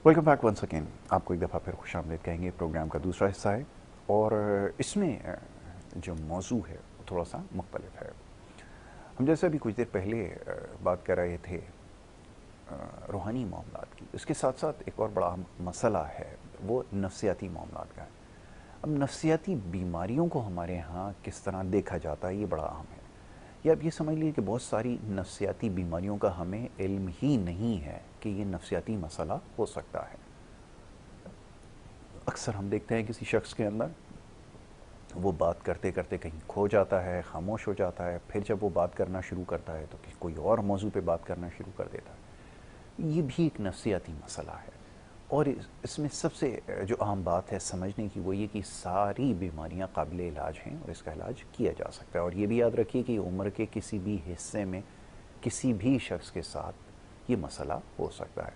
Welcome back once again. आपको एक दफ़ा फिर खुशामदीद कहेंगे। प्रोग्राम का दूसरा हिस्सा है और इसमें जो मौजू है वो थोड़ा सा मुख्तलिफ है। हम जैसे अभी कुछ देर पहले बात कर रहे थे रूहानी मामलात की, इसके साथ साथ एक और बड़ा मसला है वो नफ्सियाती मामलात का है। अब नफ्सियाती बीमारियों को हमारे यहाँ किस तरह देखा जाता है ये बड़ा अहम है। या आप ये समझ लीजिए कि बहुत सारी नफ्सियाती बीमारियों का हमें इल्म ही नहीं है कि ये नफ्सियाती मसला हो सकता है। अक्सर हम देखते हैं किसी शख्स के अंदर वो बात करते करते कहीं खो जाता है, खामोश हो जाता है, फिर जब वो बात करना शुरू करता है तो कोई और मौजू पे बात करना शुरू कर देता है। ये भी एक नफ्सियाती मसला है और इसमें सबसे जो अहम बात है समझने की वो ये कि सारी बीमारियां काबिल इलाज हैं और इसका इलाज किया जा सकता है। और ये भी याद रखिए कि उम्र के किसी भी हिस्से में किसी भी शख्स के साथ ये मसला हो सकता है।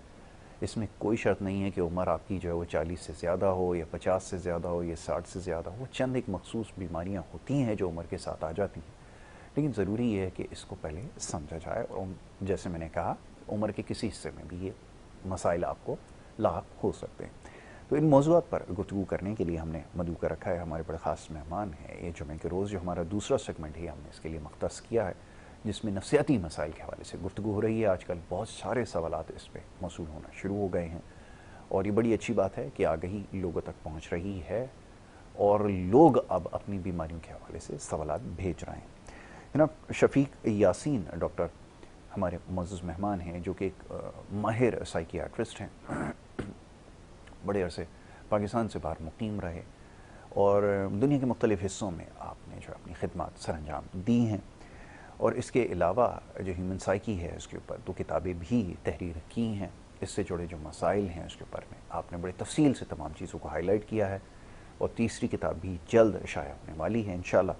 इसमें कोई शर्त नहीं है कि उम्र आपकी जो है वो 40 से ज़्यादा हो या 50 से ज़्यादा हो या 60 से ज़्यादा हो। चंद एक मखसूस बीमारियां होती हैं जो उम्र के साथ आ जाती हैं, लेकिन ज़रूरी ये है कि इसको पहले समझा जाए। और जैसे मैंने कहा, उम्र के किसी हिस्से में भी ये मसाइल आपको लाक हो सकते हैं। तो इन मौज़ूआत पर गुफ्तगू करने के लिए हमने मधु का रखा है। हमारे बड़े ख़ास मेहमान हैं। ये जुमे के रोज़ जो हमारा दूसरा सेगमेंट है हमने इसके लिए मख्तस किया है, जिसमें नफ्सियाती मसाइल के हवाले से गुफ्तगू हो रही है। आजकल बहुत सारे सवालात इस पर मौसूल होना शुरू हो गए हैं और ये बड़ी अच्छी बात है कि आगही लोगों तक पहुँच रही है और लोग अब अपनी बीमारियों के हवाले से सवालात भेज रहे हैं। जनाब शफीक यासीन डॉक्टर हमारे मुअज़्ज़ज़ मेहमान हैं, जो कि एक माहिर साइकियाट्रिस्ट हैं। बड़े अरसे पाकिस्तान से बाहर मुकीम रहे और दुनिया के मुख्तलिफ़ हिस्सों में आपने जो अपनी खिदमत सरअंजाम दी हैं। और इसके अलावा जो ह्यूमन साइकी है उसके ऊपर 2 किताबें भी तहरीर की हैं। इससे जुड़े जो मसाइल हैं उसके ऊपर में आपने बड़ी तफसील से तमाम चीज़ों को हाईलाइट किया है और तीसरी किताब भी जल्द शाया होने वाली है इंशाल्लाह।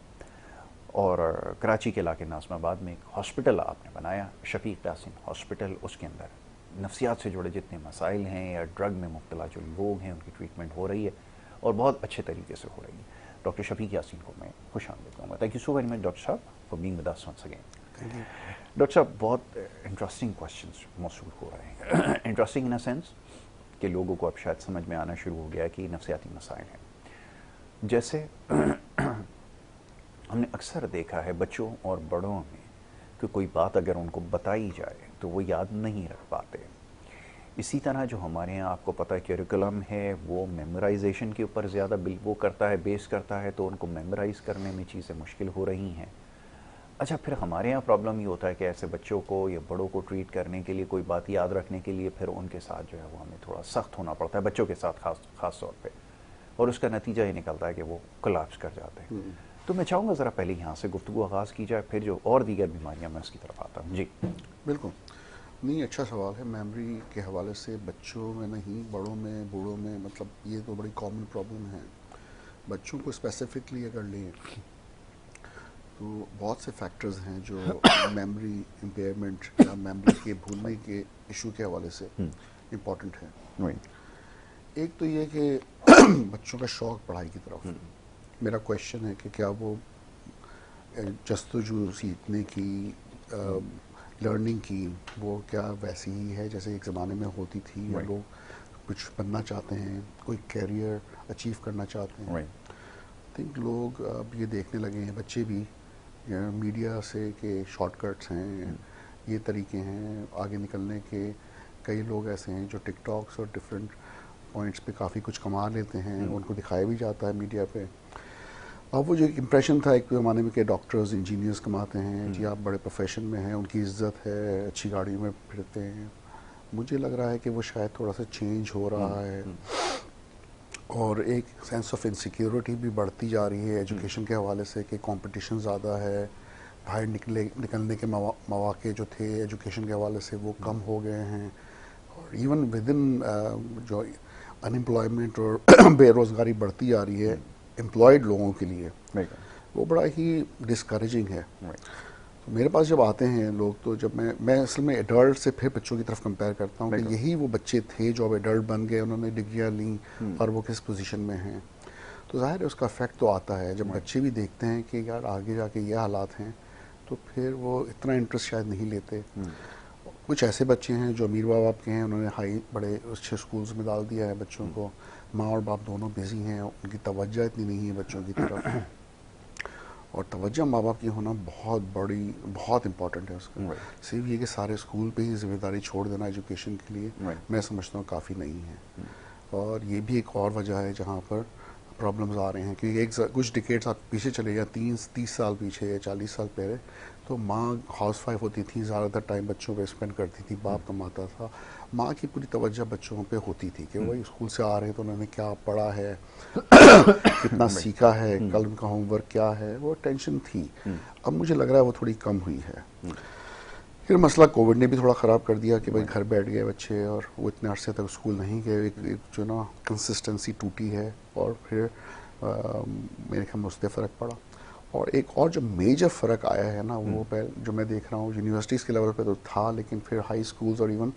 और कराची के इलाके नाज़िमाबाद में एक हॉस्पिटल आपने बनाया, शफीक यासीन हॉस्पिटल। उसके अंदर नफ्सियात से जुड़े जितने मसाइल हैं या ड्रग में मुब्तला जो लोग हैं उनकी ट्रीटमेंट हो रही है और बहुत अच्छे तरीके से हो रही है। डॉक्टर शफीक यासीन को मैं खुशामदीद कहूँगा। Thank you so very much doctor साहब for being with us once again. Thank you. Doctor साहब बहुत इंटरेस्टिंग क्वेश्चंस मौसूल हो रहे हैं। इंटरेस्टिंग इन अ सेंस कि लोगों को अब शायद समझ में आना शुरू हो गया है कि नफ्सियाती मसाइल हैं। जैसे हमने अक्सर देखा है बच्चों और बड़ों में कि कोई बात अगर उनको बताई जाए तो वो याद नहीं रख पाते। इसी तरह जो हमारे यहाँ आपको पता है करिकुलम है वो मेमोराइजेशन के ऊपर ज़्यादा वो करता है, बेस करता है, तो उनको मेमोराइज़ करने में चीज़ें मुश्किल हो रही हैं। अच्छा, फिर हमारे यहाँ प्रॉब्लम ये होता है कि ऐसे बच्चों को या बड़ों को ट्रीट करने के लिए, कोई बात याद रखने के लिए फिर उनके साथ जो है वो हमें थोड़ा सख्त होना पड़ता है, बच्चों के साथ ख़ास तौर पे, और उसका नतीजा ये निकलता है कि वो कोलैप्स कर जाते हैं। तो मैं चाहूँगा ज़रा पहले यहाँ से गुफ्तगू आगाज़ की जाए, फिर जो और दीगर बीमारियाँ मैं उसकी तरफ आता हूँ। जी बिल्कुल। नहीं, अच्छा सवाल है। मेमोरी के हवाले से बच्चों में नहीं, बड़ों में, बूढ़ों में, मतलब ये तो बड़ी कॉमन प्रॉब्लम है। बच्चों को स्पेसिफिकली अगर लें तो बहुत से फैक्टर्स हैं जो मेमोरी इम्पेयरमेंट या मेमोरी के भूलने के इशू के हवाले से इम्पॉर्टेंट है। वही एक तो ये कि बच्चों का शौक़ पढ़ाई की तरफ, मेरा क्वेश्चन है कि क्या वो जस्तजू सीखने की, लर्निंग की, वो क्या वैसी ही है जैसे एक ज़माने में होती थी, या लोग कुछ बनना चाहते हैं, कोई कैरियर अचीव करना चाहते हैं। आई थिंक लोग अब ये देखने लगे हैं, बच्चे भी, मीडिया से के शॉर्टकट्स हैं, ये तरीके हैं आगे निकलने के। कई लोग ऐसे हैं जो टिकटॉक्स और डिफरेंट पॉइंट्स पे काफ़ी कुछ कमा लेते हैं, उनको दिखाया भी जाता है मीडिया पे। अब वो जो एक इम्प्रेशन था एक ज़माने में कि डॉक्टर्स इंजीनियर्स कमाते हैं, जी आप बड़े प्रोफेशन में हैं, उनकी इज्जत है, अच्छी गाड़ियों में फिरते हैं। मुझे लग रहा है कि वो शायद थोड़ा सा चेंज हो रहा है और एक सेंस ऑफ इनसिक्योरिटी भी बढ़ती जा रही है एजुकेशन के हवाले से कि कंपटीशन ज़्यादा है, बाहर निकलने के मौके जो थे एजुकेशन के हवाले से वो कम हो गए हैं। और इवन विद इन जो अनएम्प्लॉयमेंट और बेरोज़गारी बढ़ती जा रही है एम्प्लॉयड लोगों के लिए, वो बड़ा ही डिस्करेजिंग है। तो मेरे पास जब आते हैं लोग, तो जब मैं असल में एडल्ट से फिर बच्चों की तरफ कंपेयर करता हूँ कि यही वो बच्चे थे जो अब एडल्ट बन गए, उन्होंने डिग्रियाँ ली और वो किस पोजीशन में हैं। तो ज़ाहिर है उसका इफेक्ट तो आता है जब बच्चे भी देखते हैं कि यार आगे जाके ये हालात हैं, तो फिर वो इतना इंटरेस्ट शायद नहीं लेते। कुछ ऐसे बच्चे हैं जो अमीर माँ बाप के हैं, उन्होंने हाई बड़े अच्छे स्कूल्स में डाल दिया है बच्चों को, माँ और बाप दोनों बिजी हैं, उनकी तवज्जो इतनी नहीं है बच्चों की तरफ। और तवज्जो माँ बाप की होना बहुत बड़ी, बहुत इंपॉर्टेंट है उसका। सिर्फ ये कि सारे स्कूल पे ही जिम्मेदारी छोड़ देना एजुकेशन के लिए, मैं समझता हूँ काफ़ी नहीं है। और ये भी एक और वजह है जहाँ पर प्रॉब्लम्स आ रहे हैं, क्योंकि कुछ डिकेड्स आप पीछे चले गए, 30 साल पीछे या 40 साल पहले, तो माँ हाउस वाइफ होती थी, ज़्यादातर टाइम बच्चों पे स्पेंड करती थी, बाप कमाता था, माँ की पूरी तवज्जो बच्चों पे होती थी कि वही स्कूल से आ रहे हैं तो उन्होंने क्या पढ़ा है, कितना सीखा है, कल उनका होमवर्क क्या है, वो टेंशन थी। अब मुझे लग रहा है वो थोड़ी कम हुई है। फिर मसला कोविड ने भी थोड़ा ख़राब कर दिया कि भाई घर बैठ गए बच्चे और वो इतने अरसे तक स्कूल नहीं गए, एक जो ना कंसिस्टेंसी टूटी है, और फिर मेरे ख्याल में उस पर फ़र्क पड़ा। और एक और जो मेजर फ़र्क आया है ना, वो जो मैं देख रहा हूँ यूनिवर्सिटीज़ के लेवल पे तो था, लेकिन फिर हाई स्कूल्स और इवन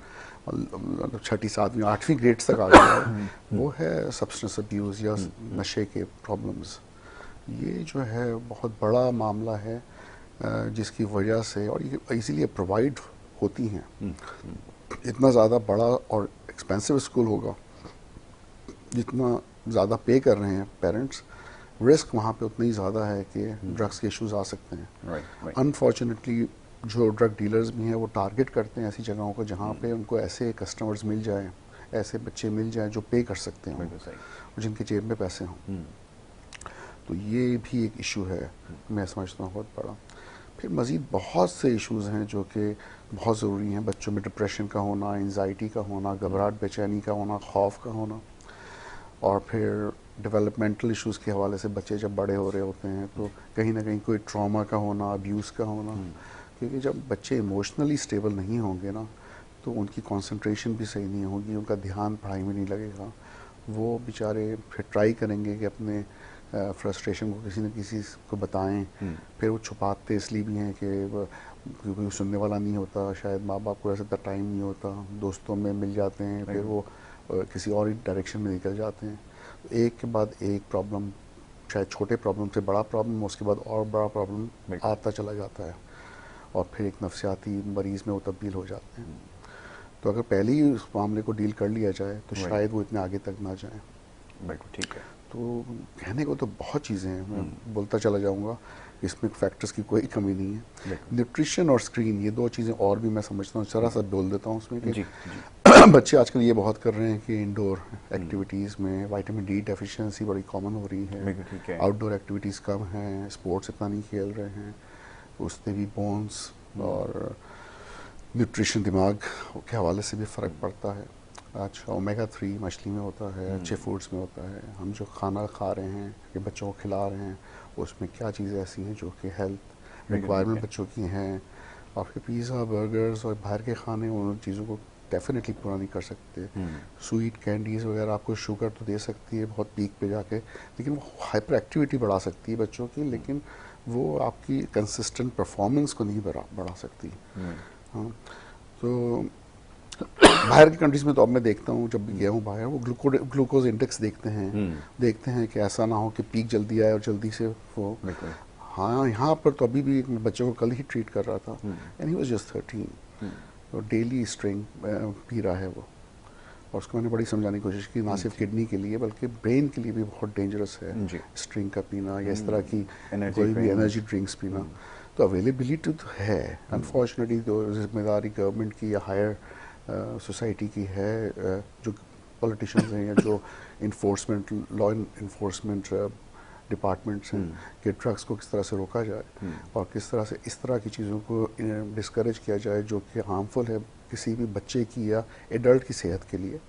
6ठी 7वीं 8वीं ग्रेड्स तक आ गया, वो है सब्सटेंस अब्यूज़ या नशे के प्रॉब्लम्स। ये जो है बहुत बड़ा मामला है जिसकी वजह से, और ये इसीलिए प्रोवाइड होती हैं, इतना ज़्यादा बड़ा और एक्सपेंसिव स्कूल होगा, जितना ज़्यादा पे कर रहे हैं पेरेंट्स, रिस्क वहाँ पे उतना ही ज़्यादा है कि ड्रग्स के इश्यूज आ सकते हैं। अनफॉर्चुनेटली जो ड्रग डीलर्स भी हैं वो टारगेट करते हैं ऐसी जगहों को जहाँ पे उनको ऐसे कस्टमर्स मिल जाएं, ऐसे बच्चे मिल जाएं जो पे कर सकते हैं और जिनके जेब में पैसे हों। तो ये भी एक इशू है, मैं समझता हूँ बहुत बड़ा। फिर मज़ीद बहुत से इश्यूज़ हैं जो कि बहुत ज़रूरी हैं। बच्चों में डिप्रेशन का होना, एंजाइटी का होना, घबराहट बेचैनी का होना, खौफ का होना, और फिर डेवलपमेंटल इश्यूज़ के हवाले से बच्चे जब बड़े हो रहे होते हैं तो कहीं ना कहीं कोई ट्रॉमा का होना, अब्यूज़ का होना, क्योंकि जब बच्चे इमोशनली स्टेबल नहीं होंगे ना तो उनकी कंसंट्रेशन भी सही नहीं होगी, उनका ध्यान पढ़ाई में नहीं लगेगा, वो बेचारे फिर ट्राई करेंगे कि अपने फ्रस्ट्रेशन को किसी न किसी को बताएं, फिर वो छुपाते इसलिए भी हैं कि कोई सुनने वाला नहीं होता, शायद माँ बाप को ऐसा टाइम नहीं होता, दोस्तों में मिल जाते हैं, फिर वो किसी और ही डायरेक्शन में निकल जाते हैं। तो एक के बाद एक प्रॉब्लम, शायद छोटे प्रॉब्लम से बड़ा प्रॉब्लम, उसके बाद और बड़ा प्रॉब्लम आता चला जाता है, और फिर एक नफ्सियाती मरीज़ में वो तब्दील हो जाते हैं। तो अगर पहले ही उस मामले को डील कर लिया जाए तो शायद वो इतने आगे तक ना जाए। बिल्कुल ठीक है। तो कहने को तो बहुत चीज़ें हैं, मैं बोलता चला जाऊंगा, इसमें फैक्टर्स की कोई कमी नहीं है। न्यूट्रिशन और स्क्रीन, ये दो चीज़ें और भी मैं समझता हूँ, जरा सा बोल देता हूँ उसमें कि बच्चे आजकल ये बहुत कर रहे हैं कि इंडोर एक्टिविटीज़ में विटामिन डी डेफिशिएंसी बड़ी कॉमन हो रही है, आउटडोर एक्टिविटीज़ कम हैं, स्पोर्ट्स इतना नहीं खेल रहे हैं, उससे भी बोन्स और न्यूट्रिशन दिमाग के हवाले से भी फ़र्क पड़ता है। अच्छा, ओमेगा 3 मछली में होता है, अच्छे फूड्स में होता है, हम जो खाना खा रहे हैं कि बच्चों को खिला रहे हैं उसमें क्या चीज़ें ऐसी हैं जो कि हेल्थ रिक्वायरमेंट बच्चों की हैं, और फिर पिज़्ज़ा बर्गर्स और बाहर के खाने उन चीज़ों को डेफिनेटली पूरा नहीं कर सकते। स्वीट कैंडीज़ वगैरह आपको शुगर तो दे सकती है बहुत पीक पे जाके, लेकिन वो हाइपर एक्टिविटी बढ़ा सकती है बच्चों की, लेकिन वो आपकी कंसिस्टेंट परफॉर्मेंस को नहीं बढ़ा सकती। हाँ, तो बाहर की कंट्रीज में तो अब मैं देखता हूँ, जब भी गया हूँ बाहर, वो ग्लूकोज इंडेक्स देखते हैं कि ऐसा ना हो कि पीक जल्दी आए और जल्दी से वो। हाँ, यहाँ पर तो अभी भी एक बच्चे को कल ही ट्रीट कर रहा था, एंड ही वाज जस्ट 13, तो डेली स्ट्रिंग पी रहा है वो, और उसको मैंने बड़ी समझाने की कोशिश की, ना सिर्फ किडनी के लिए बल्कि ब्रेन के लिए भी बहुत डेंजरस है स्ट्रिंग का पीना या इस तरह की कोई भी एनर्जी ड्रिंक्स पीना। तो अवेलेबिलिटी तो है, अनफॉर्चुनेटली तो जिम्मेदारी गवर्नमेंट की या हायर सोसाइटी की है, जो पॉलिटिशियंस हैं या जो इन्फोर्समेंट लॉ इन्फोर्समेंट डिपार्टमेंट्स हैं, कि ड्रग्स को किस तरह से रोका जाए और किस तरह से इस तरह की चीज़ों को डिस्करेज किया जाए जो कि हार्मफुल है किसी भी बच्चे की या एडल्ट की सेहत के लिए।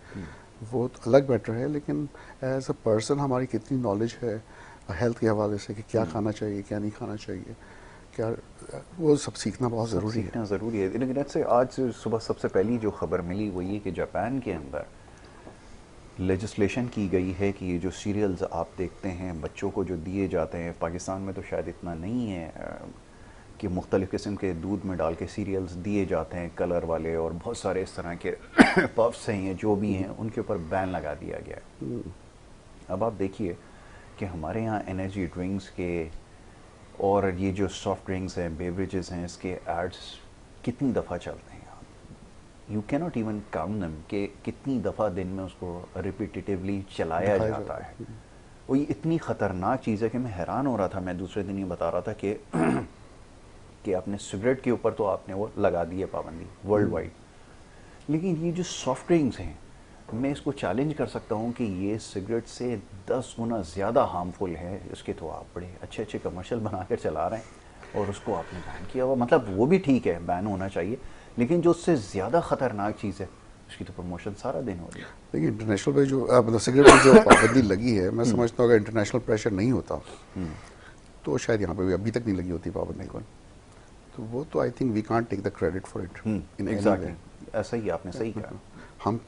वो तो अलग मैटर है, लेकिन एज अ पर्सन हमारी कितनी नॉलेज है हेल्थ के हवाले से कि क्या खाना चाहिए क्या नहीं खाना चाहिए, क्या वो सब सीखना बहुत ज़रूरी है। सीखना ज़रूरी है। लेकिन से आज सुबह सबसे पहली जो खबर मिली वो ये कि जापान के अंदर लेजिस्लेशन की गई है कि ये जो सीरियल्स आप देखते हैं बच्चों को जो दिए जाते हैं, पाकिस्तान में तो शायद इतना नहीं है कि मुख्तलिफ़ किस्म के दूध में डाल के सीरियल्स दिए जाते हैं कलर वाले, और बहुत सारे इस तरह के पफ्स हैं या जो भी हैं उनके ऊपर बैन लगा दिया गया है। अब आप देखिए कि हमारे यहाँ एनर्जी ड्रिंक्स के और ये जो सॉफ्ट ड्रिंक्स हैं, बेवरेजेस हैं, इसके एड्स कितनी दफ़ा चलते हैं यहाँ। You can not even count them कि कितनी दफ़ा दिन में उसको रिपीटेटिवली चलाया जाता है। वो ये इतनी ख़तरनाक चीज़ है कि मैं हैरान हो रहा था। मैं दूसरे दिन ये बता रहा था कि कि आपने सिगरेट के ऊपर तो आपने वो लगा दी है पाबंदी वर्ल्ड वाइड, लेकिन ये जो सॉफ्ट ड्रिंक्स हैं, मैं इसको चैलेंज कर सकता हूँ कि ये सिगरेट से 10 गुना ज़्यादा हार्मफुल है। इसके तो आप बड़े अच्छे अच्छे कमर्शियल बना कर चला रहे हैं और उसको आपने बैन किया हुआ। मतलब वो भी ठीक है, बैन होना चाहिए, लेकिन जो उससे ज़्यादा ख़तरनाक चीज़ है उसकी तो प्रमोशन सारा दिन हो रही है। देखिए इंटरनेशनल पे जो मतलब सिगरेट की जो पाबंदी लगी है, मैं समझता हूँ अगर इंटरनेशनल प्रेशर नहीं होता तो शायद यहाँ पे भी अभी तक नहीं लगी होती पाबंदी। तो वो तो I think we can't take the credit for it in any way. ऐसा ही आपने सही कहा। हम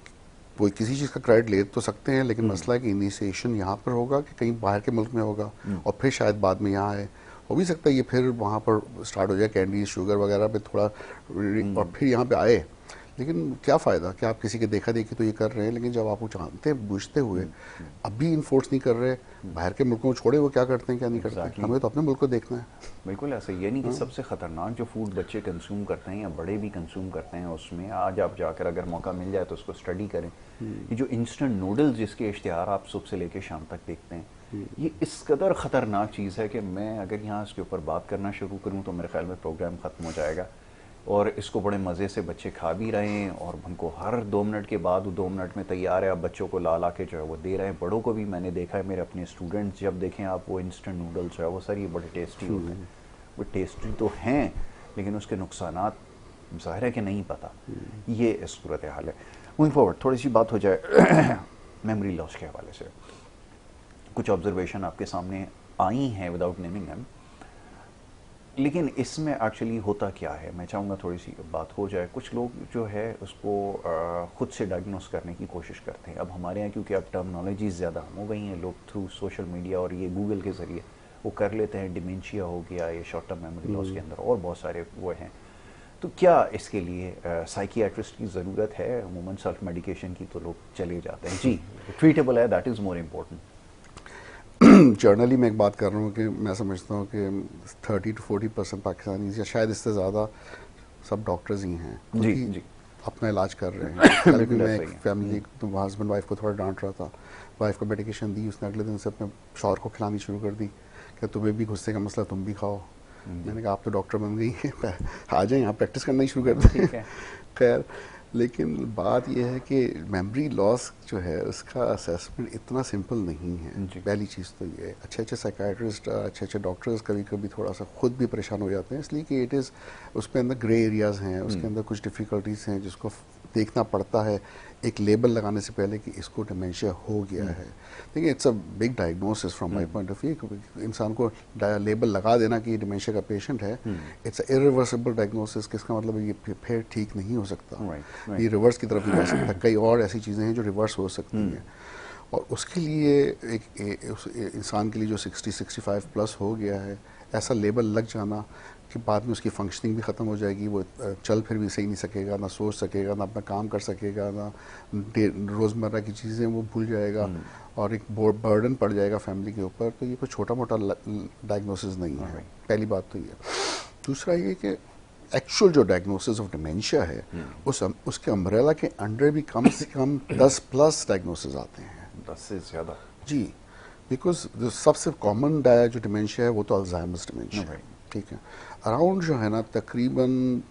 कोई किसी चीज़ का क्रेडिट ले तो सकते हैं, लेकिन मसला है कि इनिशिएशन यहाँ पर होगा कि कहीं बाहर के मुल्क में होगा और फिर शायद बाद में यहाँ आए। हो भी सकता है ये फिर वहाँ पर स्टार्ट हो जाए कैंडी शुगर वगैरह पे थोड़ा और फिर यहाँ पे आए। लेकिन क्या फ़ायदा कि आप किसी के देखा देखी तो ये कर रहे हैं, लेकिन जब आप वो जानते बूझते हुए अब भी इन्फोर्स नहीं कर रहे, बाहर के मुल्कों को छोड़े वो क्या करते हैं क्या नहीं करते, हमें तो अपने मुल्क को देखना है। बिल्कुल ऐसा ही है। नहीं कि सबसे ख़तरनाक जो फूड बच्चे कंज्यूम करते हैं या बड़े भी कंज्यूम करते हैं, उसमें आज आप जाकर अगर मौका मिल जाए तो उसको स्टडी करें। ये जो इंस्टेंट नूडल्स जिसके इश्तिहार आप सुबह से लेकर शाम तक देखते हैं, ये इस कदर ख़तरनाक चीज़ है कि मैं अगर यहाँ इसके ऊपर बात करना शुरू करूँ तो मेरे ख्याल में प्रोग्राम ख़त्म हो जाएगा। और इसको बड़े मज़े से बच्चे खा भी रहे हैं और उनको हर 2 मिनट के बाद 2 मिनट में तैयार है। अब बच्चों को ला के जो है वो दे रहे हैं। बड़ों को भी मैंने देखा है, मेरे अपने स्टूडेंट्स जब देखें आप वो इंस्टेंट नूडल्स है वो सर ये बड़े टेस्टी होते हैं। वो टेस्टी तो हैं लेकिन उसके नुकसानात ज़ाहिर है कि नहीं पता। ये इस सूरत हाल है। मूविंग फॉरवर्ड थोड़ी सी बात हो जाए मेमोरी लॉस के हवाले से। कुछ ऑब्जर्वेशन आपके सामने आई हैं विदाउट नेमिंग देम, लेकिन इसमें एक्चुअली होता क्या है मैं चाहूँगा थोड़ी सी बात हो जाए। कुछ लोग जो है उसको ख़ुद से डायग्नोस करने की कोशिश करते हैं। अब हमारे यहाँ क्योंकि अब टर्मिनोलॉजीज़ ज़्यादा हो गई हैं, लोग थ्रू सोशल मीडिया और ये गूगल के ज़रिए वो कर लेते हैं। डिमेंशिया हो गया, ये शॉर्ट टर्म मेमोरी लॉस के अंदर और बहुत सारे वो हैं। तो क्या इसके लिए साइकियाट्रिस्ट की ज़रूरत है? अमूमन सेल्फ मेडिकेशन की तो लोग चले जाते हैं। जी ट्रीटेबल है, that is more important. Generally मैं एक बात कर रहा हूँ कि मैं समझता हूँ कि 30 to 40% पाकिस्तानी या शायद इससे ज़्यादा सब डॉक्टर्स ही हैं जी जी अपना इलाज कर रहे हैं। कल भी मैं एक फैमिली तो हस्बैंड वाइफ को थोड़ा डांट रहा था। वाइफ को मेडिकेशन दी, उसने अगले दिन से अपने शौहर को खिलानी शुरू कर दी कि तुम्हें भी गुस्से का मसला, तुम भी खाओ। मैंने कहा आप तो डॉक्टर बन गई हैं, आ जाए यहाँ प्रैक्टिस करना ही शुरू कर दें। खैर, लेकिन बात यह है कि मेमोरी लॉस जो है उसका असेसमेंट इतना सिंपल नहीं है। पहली चीज़ तो ये अच्छे अच्छे साइकाइट्रिस्ट, अच्छे अच्छे डॉक्टर्स कभी कभी थोड़ा सा खुद भी परेशान हो जाते हैं, इसलिए कि इट इज़ उसके अंदर ग्रे एरियाज़ हैं, उसके अंदर कुछ डिफ़िकल्टीज़ हैं जिसको देखना पड़ता है एक लेबल लगाने से पहले कि इसको डिमेंशिया हो गया है। देखिए it's a big diagnosis from my point of view. इंसान को लेबल लगा देना कि ये डिमेंशिया का पेशेंट है, इट्स अ इरिवर्सिबल डायग्नोसिस। किसका मतलब है ये फिर ठीक नहीं हो सकता, ये रिवर्स की तरफ भी जा सकता है। कई और ऐसी चीज़ें हैं जो रिवर्स हो सकती हैं और उसके लिए एक इंसान के लिए जो 60-65 प्लस हो गया है, ऐसा लेबल लग जाना कि बाद में उसकी फंक्शनिंग भी ख़त्म हो जाएगी, वो चल फिर भी सही नहीं सकेगा, ना सोच सकेगा, ना अपना काम कर सकेगा, ना रोज़मर्रा की चीज़ें वो भूल जाएगा और एक बर्डन पड़ जाएगा फैमिली के ऊपर। तो ये कोई छोटा मोटा डायग्नोसिस नहीं है, पहली बात तो ये। दूसरा ये कि एक्चुअल जो डायग्नोसिस ऑफ डिमेंशिया है उसके अम्ब्रेला के अंडर भी कम से कम 10+ डायग्नोसिस आते हैं। 10 से ज़्यादा? जी, बिकॉज सबसे कॉमन जो डिमेंशिया है वो तो अल्जाइमर्स डिमेंशिया है, ठीक है। अराउंड जो है ना तकरीबन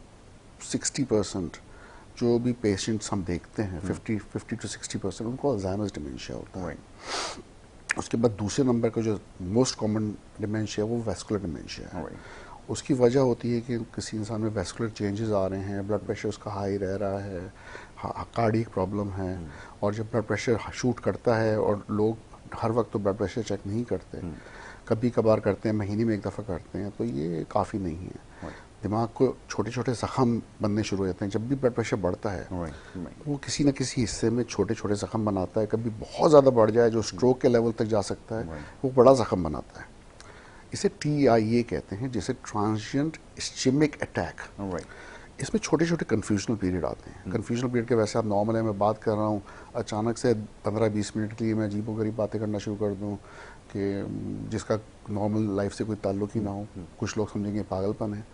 60% जो भी पेशेंट्स हम देखते हैं 50 to 60% उनको अल्जाइमर्स डिमेंशिया होता है। उसके बाद दूसरे नंबर का जो मोस्ट कॉमन डिमेंशिया वो वैस्कुलर डिमेंशिया है। उसकी वजह होती है कि किसी इंसान में वैस्कुलर चेंजेस आ रहे हैं, ब्लड प्रेशर उसका हाई रह रहा है, कार्डियक प्रॉब्लम है और जब ब्लड प्रेशर शूट करता है और लोग हर वक्त तो ब्लड प्रेशर चेक नहीं करते, कभी कभार करते हैं, महीने में एक दफ़ा करते हैं, तो ये काफ़ी नहीं है। दिमाग को छोटे छोटे जख्म बनने शुरू हो जाते हैं। जब भी ब्लड प्रेशर बढ़ता है वो किसी न किसी हिस्से में छोटे छोटे जख्म बनाता है। कभी बहुत ज़्यादा बढ़ जाए जो स्ट्रोक के लेवल तक जा सकता है, वो बड़ा जख्म बनाता है। इसे TIA कहते हैं, जिसे ट्रांजिएंट इस्चेमिक अटैक। इसमें छोटे छोटे कन्फ्यूजनल पीरियड आते हैं। कन्फ्यूजनल पीरियड के वैसे आप नॉर्मल है, मैं बात कर रहा हूँ, अचानक से 15-20 मिनट के लिए मैं अजीबोगरीब बातें करना शुरू कर दूँ कि जिसका नॉर्मल लाइफ से कोई ताल्लुक ही ना हो। कुछ लोग समझेंगे पागलपन है,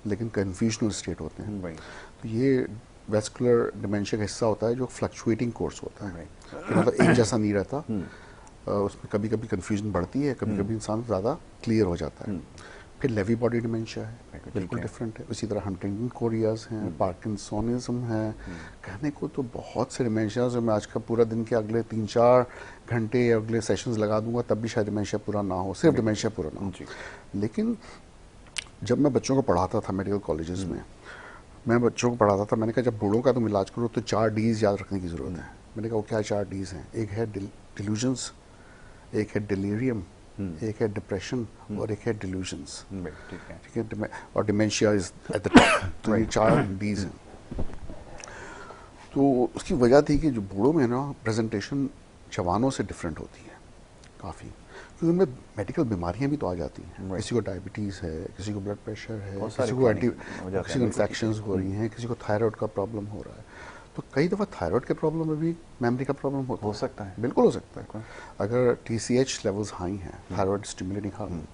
लेकिन कन्फ्यूजनल स्टेट होते हैं। तो ये वेस्कुलर डिमेंशिया का हिस्सा होता है जो फ्लक्चुएटिंग कोर्स होता है, कि मतलब एक जैसा नहीं रहता। उसमें कभी कभी कन्फ्यूजन बढ़ती है, कभी कभी इंसान ज़्यादा क्लियर हो जाता है। फिर लेवी बॉडी डिमेंशिया है, बिल्कुल डिफरेंट है। इसी तरह हंटिंगटन कोरियाज हैं, पार्किंसोनिज्म है। कहने को तो बहुत से डिमेंशियाज हैं, मैं आज का पूरा दिन के अगले 3-4 घंटे या अगले सेशंस लगा दूंगा तब भी शायद डिमेंशिया पूरा ना हो, सिर्फ डिमेंशिया पूरा ना हो। लेकिन जब मैं बच्चों को पढ़ाता था मेडिकल कॉलेजेस में, मैं बच्चों को पढ़ाता था, मैंने कहा जब बूढ़ों का तुम इलाज करो तो 4 Ds याद रखने की ज़रूरत है। मैंने कहा वो क्या 4 Ds हैं? एक है डिल्यूजन्स, एक है डिलीरियम, एक है डिप्रेशन और एक है डिल्यूजन्स। ठीक है, और dementia is at the top. तो ये 4 Ds हैं। तो उसकी वजह थी कि जो बूढ़ों में ना प्रेजेंटेशन जवानों से डिफरेंट होती है काफ़ी, क्योंकि उनमें मेडिकल बीमारियां भी तो आ जाती हैं। किसी को डायबिटीज़ है, किसी को ब्लड प्रेशर है, किसी को इन्फेक्शंस हो रही हैं, किसी को थायराइड का प्रॉब्लम हो रहा है। तो कई दफ़ा थायराइड के प्रॉब्लम में भी मेमोरी का प्रॉब्लम हो सकता है। बिल्कुल हो सकता है। अगर TSH लेवल्स हाई हैं, थायराइड स्टिमुलेटिंग हार्मोन,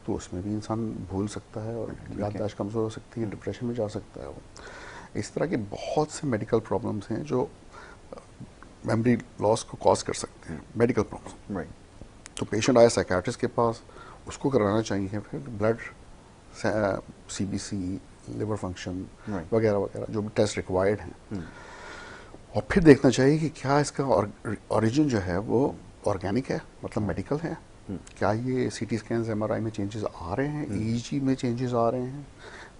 तो उसमें भी इंसान भूल सकता है और याददाश्त कमज़ोर हो सकती है, डिप्रेशन में जा सकता है वो। इस तरह के बहुत से मेडिकल प्रॉब्लम्स हैं जो मेमोरी लॉस को कॉज कर सकते हैं, मेडिकल प्रॉब्लम। तो पेशेंट आया साइकियाट्रिस्ट के पास, उसको कराना चाहिए फिर ब्लड, CBC, लिवर फंक्शन वगैरह वगैरह जो भी टेस्ट रिक्वायर्ड हैं, और फिर देखना चाहिए कि क्या इसका ओरिजिन जो है वो ऑर्गेनिक है, मतलब मेडिकल है। क्या ये CT स्कैन MRI में चेंजेस आ रहे हैं, EEG में चेंजेस आ रहे हैं,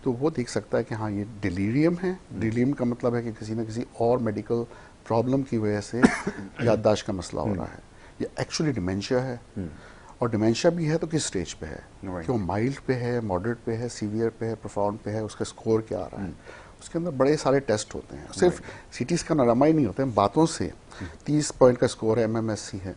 तो वो देख सकता है कि हाँ ये डिलीरियम है। डिलीरियम का मतलब है कि किसी न किसी और मेडिकल प्रॉब्लम की वजह से याददाश्त का मसला हो रहा है। ये एक्चुअली डिमेंशिया है, और डिमेंशिया भी है तो किस स्टेज पे है, कि वो माइल्ड पे है, मॉडरेट पे है, सीवियर पे है, प्रोफाउंड पे है, उसका स्कोर क्या आ रहा है। उसके अंदर बड़े सारे टेस्ट होते हैं, सिर्फ CT स्कैन RMI नहीं होते हैं, बातों से 30 पॉइंट का स्कोर है, MMSE है,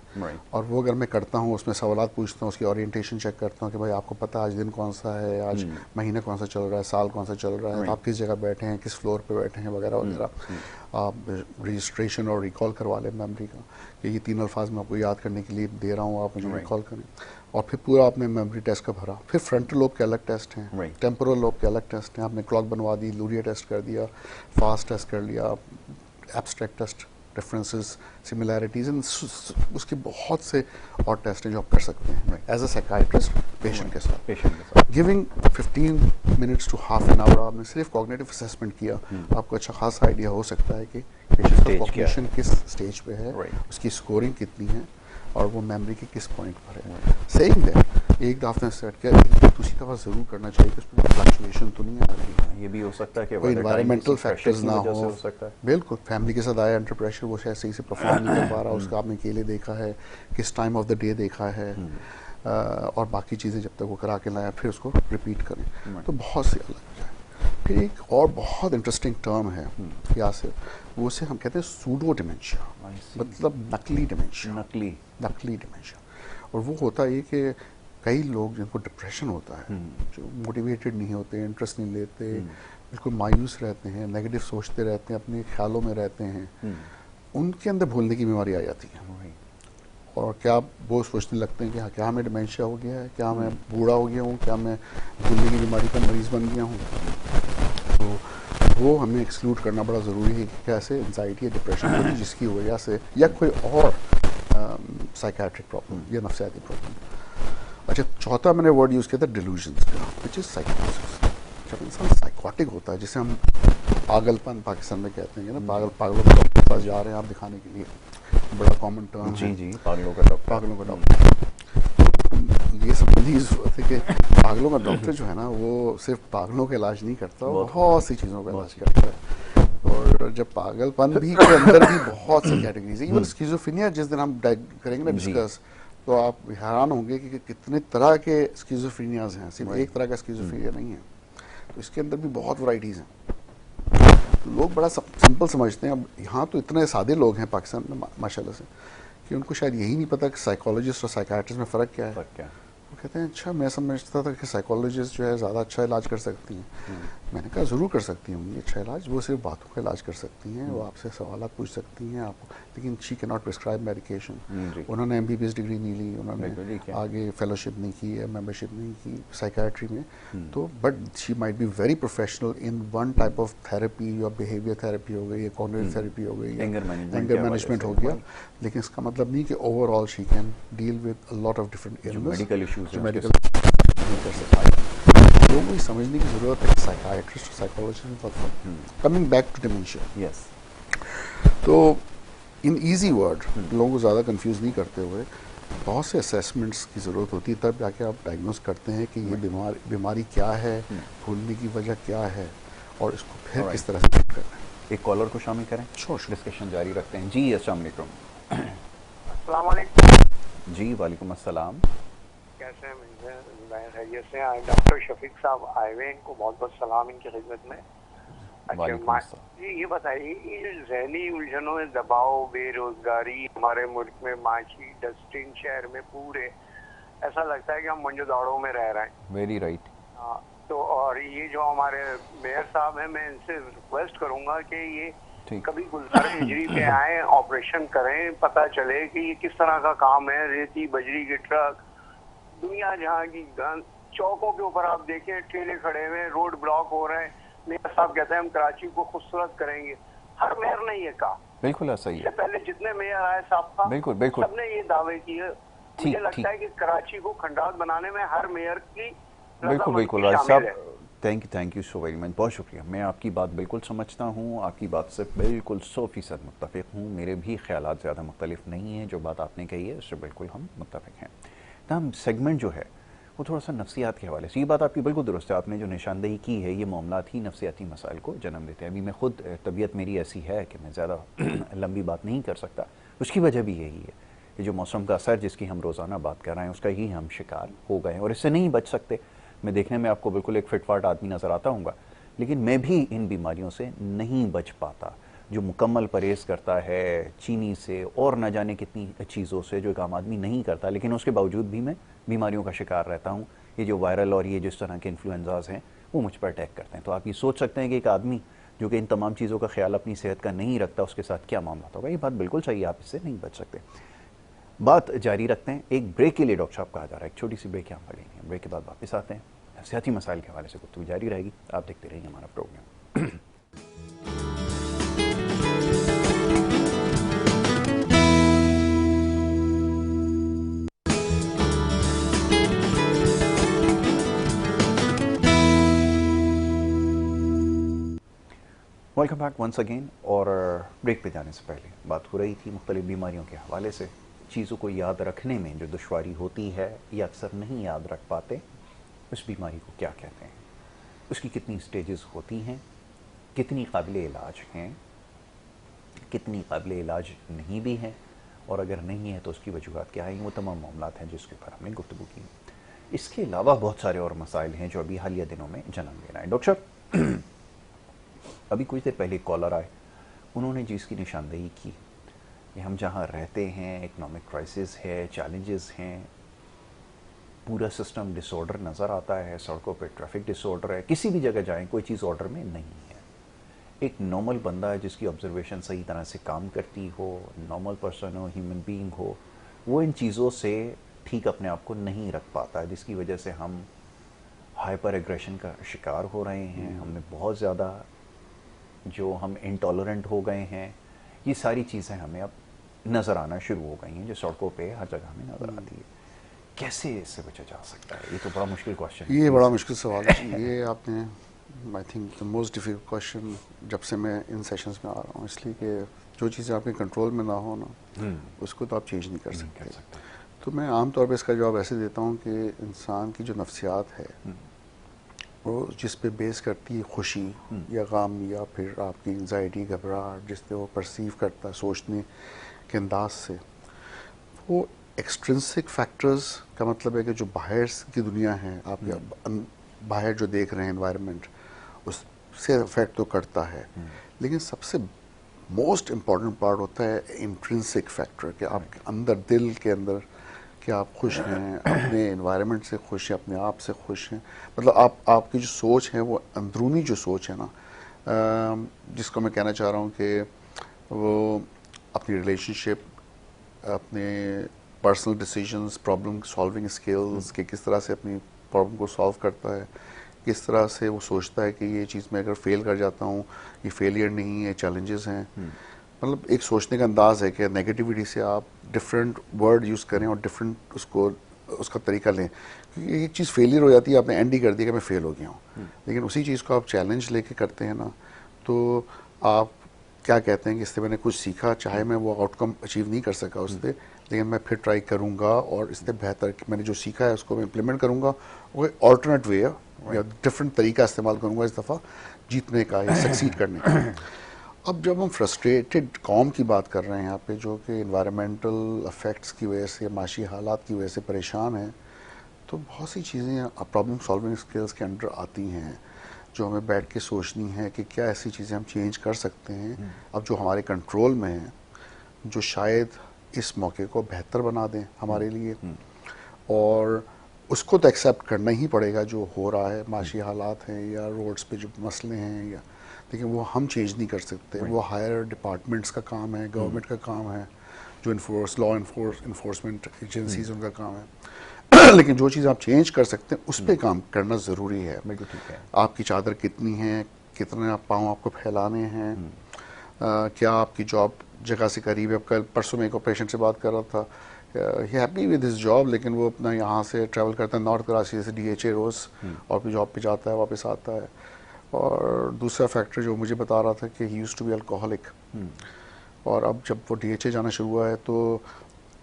और वो अगर मैं करता हूँ, उसमें सवालात पूछता हूँ, उसकी ओरिएंटेशन चेक करता हूँ कि भाई आपको पता है आज दिन कौन सा है, आज महीना कौन सा चल रहा है, साल कौन सा चल रहा है, आप किस जगह बैठे हैं, किस फ्लोर पे बैठे हैं, वगैरह वगैरह। आप रजिस्ट्रेशन और रिकॉल करवा लें मेमोरी का, कि ये 3 अल्फाज मैं आपको याद करने के लिए दे रहा हूँ, आप मुझे रिकॉल करें। और फिर पूरा आपने मेमोरी टेस्ट का भरा। फिर फ्रंटल लोब के अलग टेस्ट हैं, टेम्पोरल लोब के अलग टेस्ट हैं, आपने क्लॉक बनवा दी, लूरिया टेस्ट कर दिया, फास्ट टेस्ट कर लिया, एब्स्ट्रैक्ट टेस्ट, डिफरेंसेस, सिमिलैरिटीज, उसके बहुत से और टेस्ट हैं जो आप कर सकते हैं एज अ साइकियाट्रिस्ट पेशेंट के साथ। Giving 15 minutes to half an hour आपने सिर्फ कॉग्निटिव असेसमेंट किया, आपको अच्छा खासा आइडिया हो सकता है कि पेशेंट का कॉग्निशन किस स्टेज पे है, उसकी स्कोरिंग कितनी है, और वो मेमोरी के किस पॉइंट पर है। सेइंग दैट एक दफा सेट किया, दूसरी दफा जरूर करना चाहिए कि उसमें फ्लक्चुएशन तो नहीं आ रही। ये भी हो सकता है कि कोई एनवायरमेंटल फैक्टर्स ना हो, बिल्कुल फैमिली के साथ आया अंडर प्रेशर, वो शायद सही से परफॉर्म नहीं कर पा रहा, उसका आपने अकेले देखा है, किस टाइम ऑफ द डे देखा है, और बाकी चीज़ें जब तक वो करा के लाया फिर उसको रिपीट करें, तो बहुत सी अलग है। फिर एक और बहुत इंटरेस्टिंग टर्म है यासिर, वो से हम कहते हैं सूडो डिमेंशिया, मतलब नकली डिमेंशिया। नकली डिमेंशिया। और वो होता है कि कई लोग जिनको डिप्रेशन होता है, जो मोटिवेटेड नहीं होते, इंटरेस्ट नहीं लेते, बिल्कुल मायूस रहते हैं, नेगेटिव सोचते रहते हैं, अपने ख्यालों में रहते हैं, उनके अंदर भूलने की बीमारी आ जाती है। और क्या वो सोचने लगते हैं कि हाँ क्या हमें डिमेंशिया हो गया है, क्या मैं बूढ़ा हो गया हूँ, क्या मैं भूलने की बीमारी का मरीज़ बन गया हूँ। तो वो हमें एक्सक्लूड करना बड़ा ज़रूरी है कि कैसे एंजाइटी या डिप्रेशन होती है जिसकी वजह से, या कोई और साइकियाट्रिक प्रॉब्लम या नफ्सियाती प्रॉब्लम। अच्छा, चौथा मैंने वर्ड यूज़ किया था डिल्यूजन्स का, विच इज़ साइकोसिस। जब इंसान साइकोटिक होता है, जिसे हम पागलपन पाकिस्तान में कहते हैं ना, पागलों के डॉक्टर के पास जा रहे हैं आप दिखाने के लिए, बड़ा कॉमन टर्म है। जी, पागलों का डॉक्टर। ये समझने की जरूरत है कि पागलों का डॉक्टर जो है ना, वो सिर्फ पागलों का इलाज नहीं करता, बहुत सी चीज़ों का इलाज करता है। और जब पागलपन भी के अंदर भी बहुत सी कैटेगरीज है, इवन स्किज़ोफ्रेनिया जिस दिन हम करेंगे ना डिस्कस, तो आप हैरान होंगे कि कितने तरह के स्किज़ोफ्रेनियाज हैं, सिर्फ एक तरह का स्किज़ोफ्रेनिया नहीं है। तो इसके अंदर भी बहुत वैरायटीज़ हैं। तो लोग बड़ा सिंपल समझते हैं। अब यहाँ तो इतने सादे लोग हैं पाकिस्तान में माशाल्लाह से, कि उनको शायद यही नहीं पता कि साइकोलॉजिस्ट और साइकियाट्रिस्ट में फ़र्क क्या है। वो कहते हैं अच्छा, मैं समझता था कि साइकोलॉजिस्ट जो है ज़्यादा अच्छा इलाज कर सकती हैं। मैंने कहा ज़रूर कर सकती हैं ये अच्छा इलाज, वो सिर्फ बातों का इलाज कर सकती हैं, वो आपसे सवाल पूछ सकती हैं आपको, लेकिन she can not prescribe medication. उन्होंने MBBS डिग्री नहीं ली, उन्होंने आगे फेलोशिप नहीं की है, मेंबरशिप नहीं की साइकेट्री में, तो but she might be very professional in one type of therapy, या बिहेवियर थेरेपी हो गई, या कॉग्निटिव थेरेपी हो गई, एंगर मैनेजमेंट हो गया, लेकिन इसका मतलब नहीं कि overall she can deal with a lot of different medical issues जो मेडिकल नहीं कर सकते। लोगों को समझने की जरूरत है कि साइकाइट्रिस्ट और साइकोलॉजिस्ट में बहुत फर्क। Coming back to dementia, yes, तो इन इजी वर्ड लोगों को ज़्यादा कंफ्यूज नहीं करते हुए, बहुत से असेसमेंट्स की ज़रूरत होती है, तब जाके आप डायग्नोस करते हैं कि ये बीमारी क्या है, भूलने की वजह क्या है, और इसको फिर किस तरह से ट्रीट करना है। एक कॉलर को शामिल करें, श्योर, डिस्कशन जारी रखते हैं। जी अस्सलाम वालेकुम। अस्सलाम वालेकुम। जी वालेकुम अस्सलाम। कैसे हैं? मैं खैरियत से। डॉक्टर शफीक साहब आए हुए, इनको बहुत बहुत सलाम इनकी खिदमत में। अच्छा जी, ये बताइए, ये जो जहनी उलझनों में दबाव, बेरोजगारी हमारे मुल्क में, माशी डस्टिन शहर में पूरे, ऐसा लगता है कि हम मंजोदाड़ों में रह रहे हैं। Very right. तो और ये जो हमारे मेयर साहब हैं, मैं इनसे रिक्वेस्ट करूंगा कि ये कभी गुलजार हिजरी पे आए, ऑपरेशन करें, पता चले कि ये किस तरह का काम है। रेती बजरी के ट्रक, दुनिया जहाँ की चौकों के ऊपर आप देखें ठेले खड़े हुए, रोड ब्लॉक हो रहे हैं। मेयर साहब कहते हैं हम कराची को खूबसूरत करेंगे। हर मेयर ने ये कहा, बिल्कुल ऐसा ही है। पहले जितने मेयर आए साहब, बिल्कुल बिल्कुल सबने ये दावे किए। मुझे लगता है कि कराची को खंडात बनाने में हर मेयर की बिल्कुल बिल्कुल राज साहब, thank you so very much, बहुत शुक्रिया। मैं आपकी बात बिल्कुल समझता हूँ, आपकी बात से बिल्कुल 100% मुत्तफ़िक़ हूँ। मेरे भी ख़यालात ज़्यादा मुख्तलिफ नहीं हैं। जो बात आपने कही है उससे बिल्कुल हम मुत्तफ़िक़ हैं। तमाम सेगमेंट जो है वो थोड़ा सा नफ्सियात के हवाले से, ये बात आपकी बिल्कुल दुरुस्त है। आपने जो निशानदेही की है, ये मामलात ही नफ्सियाती मसाइल को जन्म देते हैं। अभी मैं खुद, तबीयत मेरी ऐसी है कि मैं ज़्यादा लंबी बात नहीं कर सकता। उसकी वजह भी यही है, ये जो मौसम का असर जिसकी हम रोज़ाना बात कर रहे हैं, उसका ही हम शिकार हो गए हैं और इससे नहीं बच सकते। मैं देखने में आपको बिल्कुल एक फिटफाट आदमी नज़र आता हूँगा, लेकिन मैं भी इन बीमारियों से नहीं बच पाता। जो मुकम्मल परहेज़ करता है चीनी से और न जाने कितनी चीज़ों से, जो एक आम आदमी नहीं करता, लेकिन उसके बावजूद भी मैं बीमारियों का शिकार रहता हूँ। ये जो वायरल और ये जिस तरह के इन्फ्लुएंजाज हैं वो मुझ पर अटैक करते हैं। तो आप ये सोच सकते हैं कि एक आदमी जो कि इन तमाम चीज़ों का ख्याल अपनी सेहत का नहीं रखता, उसके साथ क्या मामला होगा। ये बात बिल्कुल सही है, आप इससे नहीं बच सकते। बात जारी रखते हैं। एक ब्रेक के लिए डॉक्टर साहब कहा जा रहा है, एक छोटी सी ब्रेक यहाँ पर लेंगे। ब्रेक के बाद वापस आते हैं, नफसियाती मसाइल के हवाले से गुफ्तगू जारी रहेगी। आप देखते रहिए हमारा program. Welcome back once again. और ब्रेक पे जाने से पहले बात हो रही थी मुख्तलिफ बीमारियों के हवाले से, चीज़ों को याद रखने में जो दुश्वारी होती है या अक्सर नहीं याद रख पाते, उस बीमारी को क्या कहते हैं, उसकी कितनी स्टेजेस होती हैं, कितनी काबिल इलाज हैं, कितनी काबिल इलाज नहीं भी हैं, और अगर नहीं है तो उसकी वजूहत क्या हैं। वो तमाम मामलात हैं जिसके ऊपर हमने गुफ्तगू की। इसके अलावा बहुत सारे और मसाइल हैं जो अभी हालिया दिनों में जन्म ले रहे हैं। डॉक्टर साहब, अभी कुछ देर पहले कॉलर आए, उन्होंने जिसकी निशानदेही की कि हम जहाँ रहते हैं इकोनॉमिक क्राइसिस है, चैलेंजेस हैं, पूरा सिस्टम डिसऑर्डर नज़र आता है, सड़कों पे ट्रैफिक डिसऑर्डर है, किसी भी जगह जाएं कोई चीज़ ऑर्डर में नहीं है। एक नॉर्मल बंदा है जिसकी ऑब्जर्वेशन सही तरह से काम करती हो, नॉर्मल पर्सन हो, ह्यूमन बीइंग हो, वो इन चीज़ों से ठीक अपने आप को नहीं रख पाता है, जिसकी वजह से हम हाइपर एग्रेशन का शिकार हो रहे हैं। हमें बहुत ज़्यादा जो हम इंटॉलरेंट हो गए हैं, ये सारी चीज़ें हमें अब नज़र आना शुरू हो गई हैं, जो सड़कों पे हर जगह हमें नज़र आती है। कैसे इससे बचा जा सकता है? ये तो बड़ा मुश्किल क्वेश्चन है। ये बड़ा मुश्किल सवाल है। ये आपने, I think the most difficult question जब से मैं इन सेशंस में आ रहा हूँ, इसलिए कि जो चीज़ें आपके कंट्रोल में ना हो ना, उसको तो आप चेंज नहीं कर सकते। तो मैं आमतौर पर इसका जवाब ऐसे देता हूँ कि इंसान की जो नफ्सियात है वो जिस पे बेस करती है खुशी या गम या फिर आपकी एंजाइटी, घबराहट, जिससे वो परसीव करता है सोचने के अंदाज से, वो एक्सट्रिंसिक फैक्टर्स का मतलब है कि जो बाहर की दुनिया है, आप बाहर जो देख रहे हैं एनवायरनमेंट, उससे अफेक्ट तो करता है, लेकिन सबसे मोस्ट इम्पॉर्टेंट पार्ट होता है इंट्रिंसिक फैक्टर, कि आपके अंदर, दिल के अंदर कि आप खुश हैं, अपने एनवायरनमेंट से खुश हैं, अपने आप से खुश हैं, मतलब आपकी जो सोच है वो अंदरूनी जो सोच है ना, जिसको मैं कहना चाह रहा हूँ कि वो अपनी रिलेशनशिप, अपने personal decisions, problem solving skills कि किस तरह से अपनी प्रॉब्लम को सॉल्व करता है, किस तरह से वो सोचता है कि ये चीज़ मैं अगर फेल कर जाता हूँ, ये फेलियर नहीं है, चैलेंजेस हैं। मतलब एक सोचने का अंदाज़ है कि नेगेटिविटी से आप डिफरेंट वर्ड यूज़ करें और डिफरेंट उसका तरीका लें, क्योंकि एक चीज़ फेलियर हो जाती है, आपने एंड ही कर दिया कि मैं फेल हो गया हूँ, लेकिन उसी चीज़ को आप चैलेंज लेके करते हैं ना, तो आप क्या कहते हैं कि इससे मैंने कुछ सीखा, चाहे मैं वो आउटकम अचीव नहीं कर सका उससे, लेकिन मैं फिर ट्राई करूँगा और इससे बेहतर मैंने जो सीखा है उसको मैं इम्प्लीमेंट करूँगा, वो ऑल्टरनेट वे या डिफरेंट तरीका इस्तेमाल करूँगा इस दफ़ा जीतने का या सक्सीड करने का। अब जब हम फ्रस्ट्रेटेड कौम की बात कर रहे हैं यहाँ पे, जो कि इन्वायरमेंटल अफेक्ट्स की वजह से, माशी हालात की वजह से परेशान हैं, तो बहुत सी चीज़ें प्रॉब्लम सॉल्विंग स्किल्स के अंडर आती हैं जो हमें बैठ के सोचनी है कि क्या ऐसी चीज़ें हम चेंज कर सकते हैं अब जो हमारे कंट्रोल में हैं, जो शायद इस मौके को बेहतर बना दें हमारे लिए। और उसको तो एक्सेप्ट करना ही पड़ेगा जो हो रहा है, माशी हालात हैं या रोड्स पे जो मसले हैं, या लेकिन वो हम चेंज नहीं कर सकते, वो हायर डिपार्टमेंट्स का काम है, गवर्नमेंट का काम है, जो लॉ इन्फोर्समेंट एजेंसीज उनका काम है। लेकिन जो चीज़ आप चेंज कर सकते हैं उस पर काम करना ज़रूरी है। आपकी चादर कितनी है, कितने आप पाँव आपको फैलाने हैं, क्या आपकी जॉब जगह से करीब है। कल परसों में एक ऑपरेशन से बात कर रहा था, ही हैप्पी विद हिज जॉब, लेकिन वो अपना यहाँ से ट्रैवल करता है नॉर्थ कराची से DHA रोज़ और अपनी जॉब पे जाता है, वापस आता है। और दूसरा फैक्टर जो मुझे बता रहा था कि he used to be alcoholic, और अब जब वो DHA जाना शुरू हुआ है तो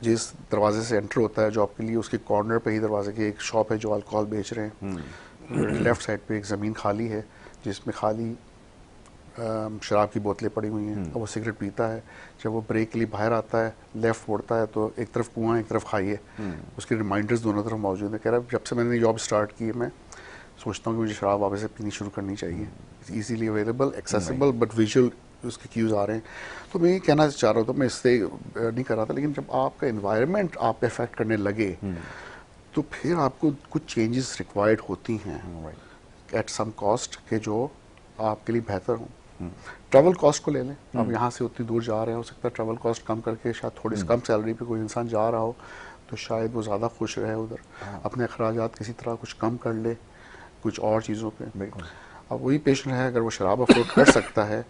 जिस दरवाजे से एंटर होता है जॉब के लिए, उसके कॉर्नर पे ही दरवाजे की एक शॉप है जो अल्कोहल बेच रहे हैं। लेफ़्ट साइड पे एक ज़मीन खाली है जिसमें खाली शराब की बोतलें पड़ी हुई हैं, और वो सिगरेट पीता है। जब वो ब्रेक के लिए बाहर आता है, लेफ़्ट मुड़ता है तो एक तरफ कुआं, एक तरफ खाई है। उसके रिमाइंडर्स दोनों तरफ मौजूद है। कह रहा है जब से मैंने जॉब स्टार्ट की है मैं सोचता हूँ कि मुझे शराब वापस से पीनी शुरू करनी चाहिए। Easily available, accessible, but visual उसके क्यूज़ आ रहे हैं। तो मैं ये कहना चाह रहा था, मैं इससे नहीं कर रहा था, लेकिन जब आपका एनवायरनमेंट आप पे अफेक्ट करने लगे तो फिर आपको कुछ चेंजेस रिक्वायर्ड होती हैं एट सम कॉस्ट के जो आपके लिए बेहतर हों। ट्रैवल कॉस्ट को ले लें, आप यहाँ से उतनी दूर जा रहे हैं, हो सकता है ट्रैवल कॉस्ट कम करके शायद थोड़ी सी कम सैलरी पे कोई इंसान जा रहा हो तो शायद वो ज़्यादा खुश रहे उधर, अपने अखराजात किसी तरह कुछ कम कर ले कुछ और चीज़ों पे। अब वही पेशेंट है, अगर वो शराब अफोर्ड कर सकता है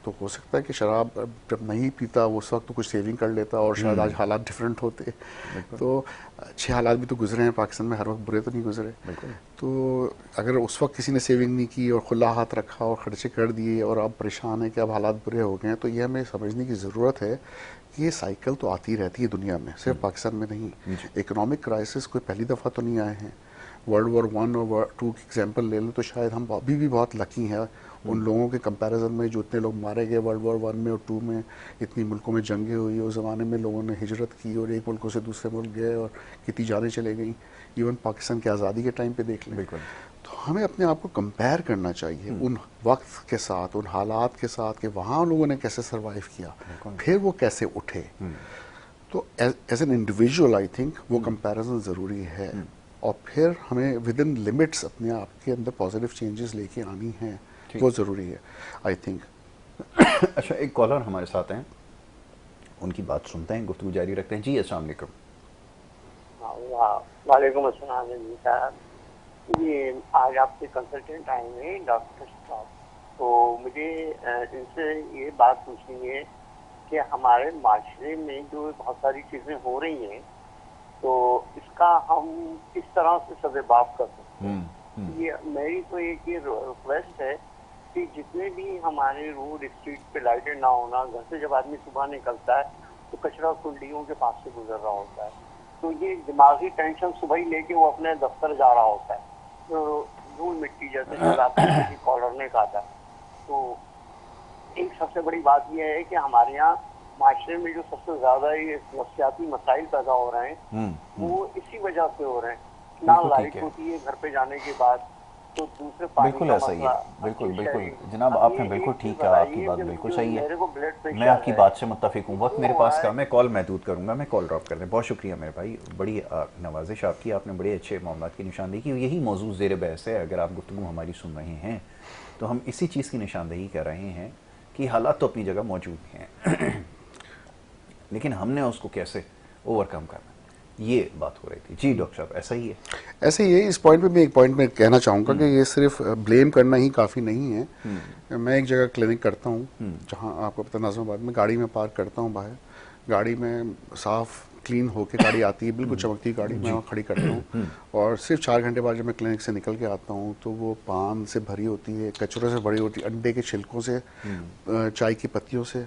तो हो सकता है कि शराब जब नहीं पीता वो उस वक्त तो कुछ सेविंग कर लेता और शायद आज हालात डिफरेंट होते। तो अच्छे हालात भी तो गुजरे हैं पाकिस्तान में, हर वक्त बुरे तो नहीं गुजरे। तो अगर उस वक्त किसी ने सेविंग नहीं की और खुला हाथ रखा और खर्चे कर दिए और अब परेशान है कि अब हालात बुरे हो गए हैं, तो यह हमें समझने की ज़रूरत है कि ये साइकिल तो आती रहती है दुनिया में, सिर्फ पाकिस्तान में नहीं। इकोनॉमिक क्राइसिस कोई पहली दफ़ा तो नहीं आए हैं। वर्ल्ड वॉर 1 और World 2 की एग्जाम्पल ले लो तो शायद हम अभी भी बहुत लकी हैं उन लोगों के कंपैरिजन में जो इतने लोग मारे गए वर्ल्ड वॉर 1 में और 2 में। इतनी मुल्कों में जंगें हुई, उस ज़माने में लोगों ने हिजरत की और एक मुल्कों से दूसरे मुल्क गए और कितनी जानें चले गई। इवन पाकिस्तान की आज़ादी के टाइम पे देख लें। तो हमें अपने आप को कंपेयर करना चाहिए उन वक्त के साथ, उन हालात के साथ कि वहाँ लोगों ने कैसे सर्वाइव किया, फिर वो कैसे उठे। तो as an individual I think वो कंपैरिजन ज़रूरी है, और फिर हमें विद इन लिमिट्स अपने आप के अंदर पॉजिटिव चेंजेस लेके आनी है, वो ज़रूरी है आई थिंक। अच्छा, एक कॉलर हमारे साथ हैं, उनकी बात सुनते हैं, गुफ्तगू जारी रखते हैं। जी अस्सलाम वालेकुम। वालेकुम अस्सलाम जी साहब, ये आज आपके कंसल्टेंट आए हुए डॉक्टर साहब, तो मुझे इनसे ये बात पूछनी है कि हमारे माशरे में जो बहुत सारी चीज़ें हो रही हैं तो इसका हम किस तरह से सदेबाप कर सकते हैं। ये मेरी तो एक ही रिक्वेस्ट है कि जितने भी हमारे रोड स्ट्रीट पे लाइटें ना होना, घर से जब आदमी सुबह निकलता है तो कचरा कुंडियों के पास से गुजर रहा होता है, तो ये दिमागी टेंशन सुबह ही लेके वो अपने दफ्तर जा रहा होता है, तो धूल मिट्टी जैसे चलाता है किसी कॉलर ने कहा था। तो एक सबसे बड़ी बात यह है कि हमारे यहाँ माशरे में जो सबसे ज्यादा ये नफसियाती मसाइल पैदा हो रहे हैं वो इसी वजह से हो रहे हैं। ना लाइट होती है घर पे जाने के बाद, तो दूसरे पानी बिल्कुल का ऐसा ही है, मसला बिल्कुल अच्छी बिल्कुल शहरी। जनाब, अब आपने ये बिल्कुल एक ठीक चीज कहा, आपकी बताइए बात कि बिल्कुल जो सही है। मेरे को ब्लड मैं प्रेशर आपकी है बात से मुत्तफिक हूँ। वक्त वो मेरे हो पास रहा है। कम है, कॉल महदूद करूँगा, मैं कॉल ड्रॉप कर दें। बहुत शुक्रिया मेरे भाई, बड़ी नवाजिश आपकी, आपने बड़े अच्छे मामलात की निशानदेही की। यही मौजूद ज़ेर बहस है। अगर आप गुफ्तगू हमारी सुन रहे हैं तो हम इसी चीज़ की निशानदेही कर रहे हैं कि हालात तो अपनी जगह मौजूद हैं लेकिन हमने उसको कैसे ओवरकम करना, ये बात हो रही थी। जी डॉक्टर साहब, ऐसा ही है। ऐसे ही है। इस पॉइंट पे मैं एक पॉइंट में कहना चाहूँगा कि ये सिर्फ ब्लेम करना ही काफ़ी नहीं है। मैं एक जगह क्लिनिक करता हूँ जहाँ आपको पता नाज़िमाबाद में, गाड़ी में पार्क करता हूँ बाहर, गाड़ी में साफ़ क्लीन होके गाड़ी आती है, बिल्कुल चमकती गाड़ी, मैं वहाँ खड़ी करता हूँ और सिर्फ 4 घंटे बाद जब मैं क्लिनिक से निकल के आता हूँ तो वो पान से भरी होती है, कचरों से भरी होती है, अंडे के छिलकों से, चाय की पत्तियों से,